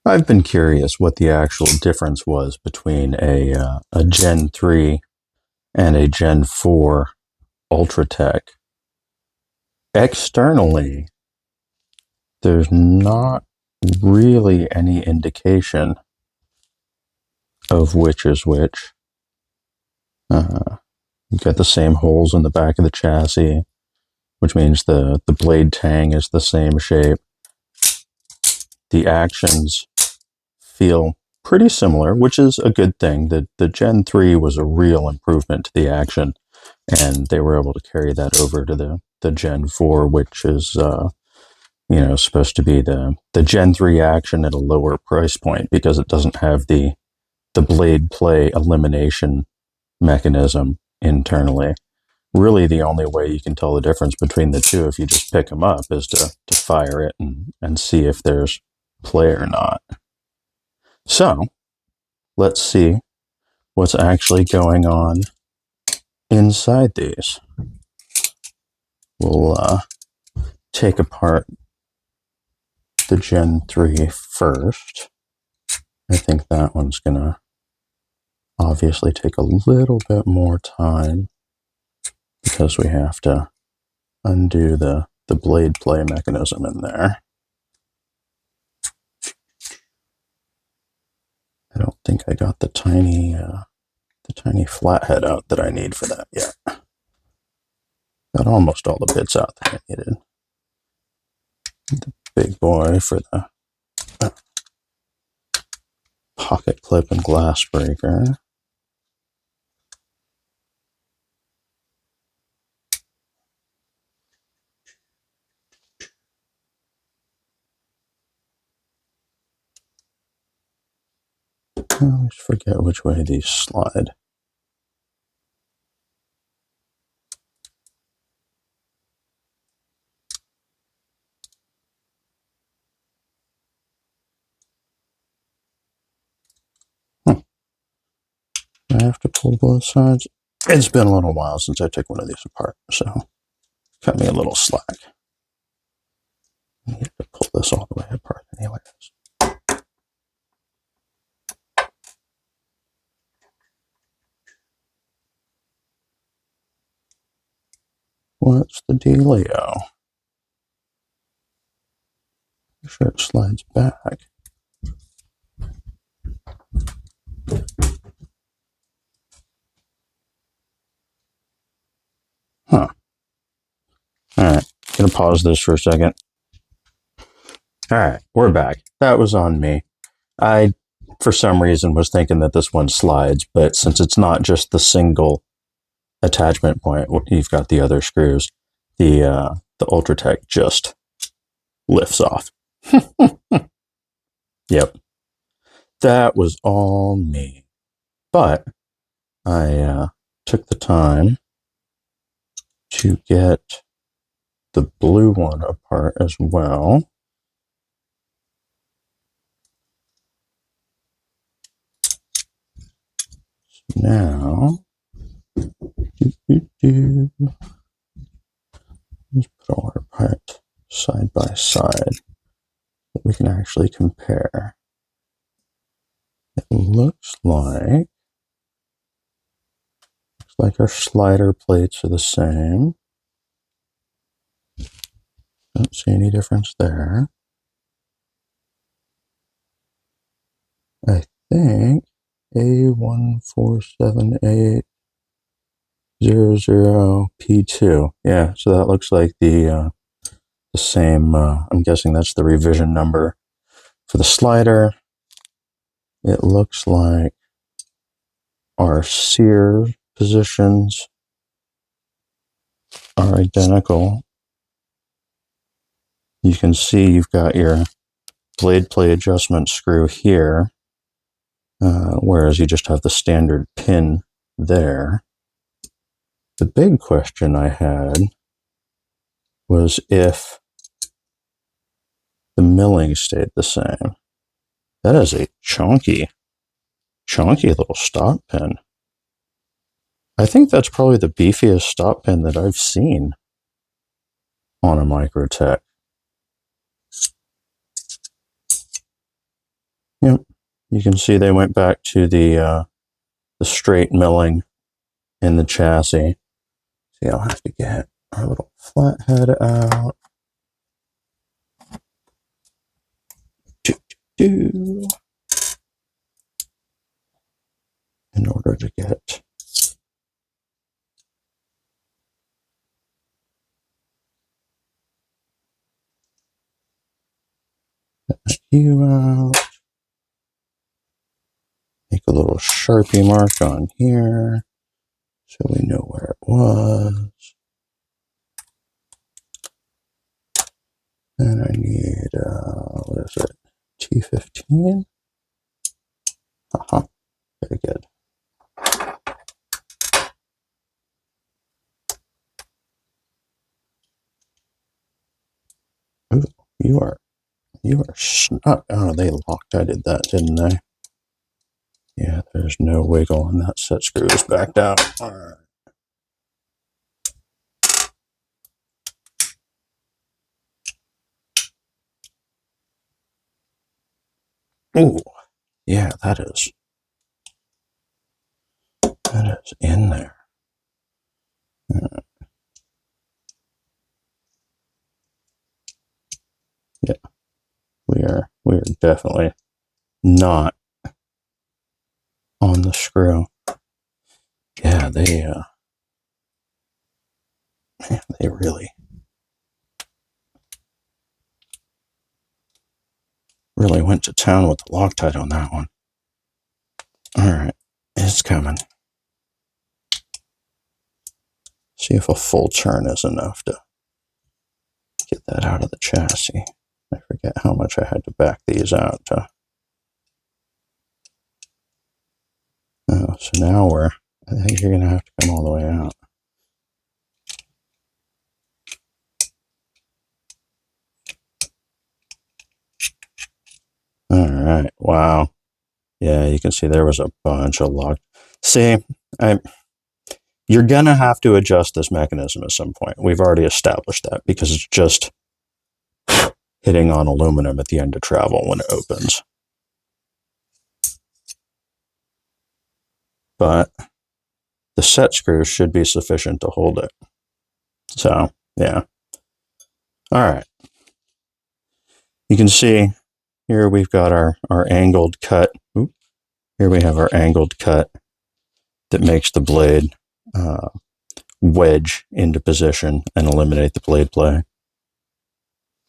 I've been curious what the actual difference was between a Gen 3 and a Gen 4 Ultratech. Externally, there's not really any indication of which is which. You've got the same holes in the back of the chassis, which means the blade tang is the same shape. The actions feel pretty similar, which is a good thing. The Gen 3 was a real improvement to the action, and they were able to carry that over to the Gen 4, which is supposed to be the Gen 3 action at a lower price point because it doesn't have the blade play elimination mechanism internally. Really, the only way you can tell the difference between the two, if you just pick them up, is to fire it and see if there's play or not. So, let's see what's actually going on inside these. We'll take apart the Gen 3 first. I think that one's going to obviously take a little bit more time because we have to undo the blade play mechanism in there. I don't think I got the tiny flathead out that I need for that yet. Got almost all the bits out that I needed. The big boy for the pocket clip and glass breaker. I always forget which way these slide. I have to pull both sides. It's been a little while since I took one of these apart, so cut me a little slack. I have to pull this all the way apart anyways. What's the dealio? Make sure it slides back. Huh. Alright, gonna pause this for a second. Alright, we're back. That was on me. I, for some reason, was thinking that this one slides, but since it's not just the single attachment point, you've got the other screws, the Ultratech just lifts off. Yep. That was all me. But I took the time to get the blue one apart as well. Now, let's put all our parts side by side so we can actually compare. It looks like our slider plates are the same. Don't see any difference there. I think A1478000P2. Yeah, so that looks like the same. I'm guessing that's the revision number for the slider. It looks like our sear positions are identical. You can see you've got your blade play adjustment screw here, whereas you just have the standard pin there. The big question I had was if the milling stayed the same. That is a chunky little stop pin. I think that's probably the beefiest stop pin that I've seen on a Microtech. you can see they went back to the straight milling in the chassis. See, I'll have to get our little flathead out. In order to get you out. Make a little Sharpie mark on here so we know where it was. And I need, what is it? T15? Very good. Ooh, you are snug. Oh, they Loctited that, didn't they? Yeah, there's no wiggle, and that set screw is backed out. All right. Ooh, yeah, that is in there. Yeah, we are definitely not on the screw. Yeah, they really went to town with the Loctite on that one. All right, it's coming. See if a full turn is enough to get that out of the chassis. I forget how much I had to back these out. Oh, so now I think you're going to have to come all the way out. All right, wow. Yeah, you can see there was a bunch of lock. See, you're going to have to adjust this mechanism at some point. We've already established that because it's just hitting on aluminum at the end of travel when it opens. But the set screw should be sufficient to hold it. So, yeah. All right. You can see here we've got our angled cut. Oop. Here we have our angled cut that makes the blade wedge into position and eliminate the blade play.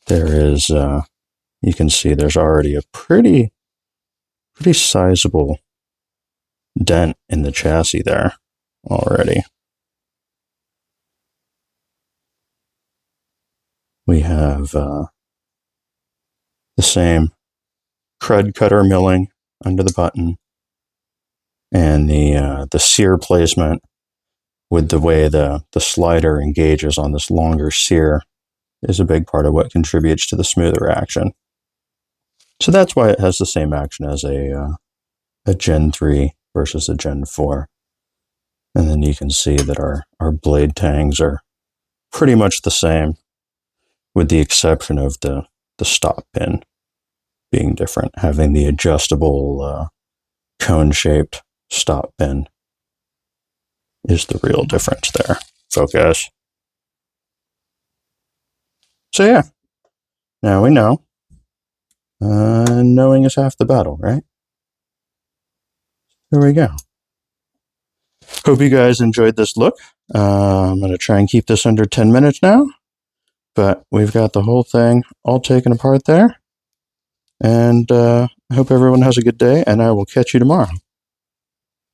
There is, you can see there's already a pretty sizable dent in the chassis there already. We have the same crud cutter milling under the button, and the sear placement with the way the slider engages on this longer sear is a big part of what contributes to the smoother action. So that's why it has the same action as a Gen 3 versus a Gen 4. And then you can see that our blade tangs are pretty much the same, with the exception of the stop pin being different, having the adjustable cone-shaped stop pin is the real difference there. Focus. So yeah, now we know. Knowing is half the battle, right? There we go. Hope you guys enjoyed this look. I'm going to try and keep this under 10 minutes now, but we've got the whole thing all taken apart there. And I hope everyone has a good day, and I will catch you tomorrow.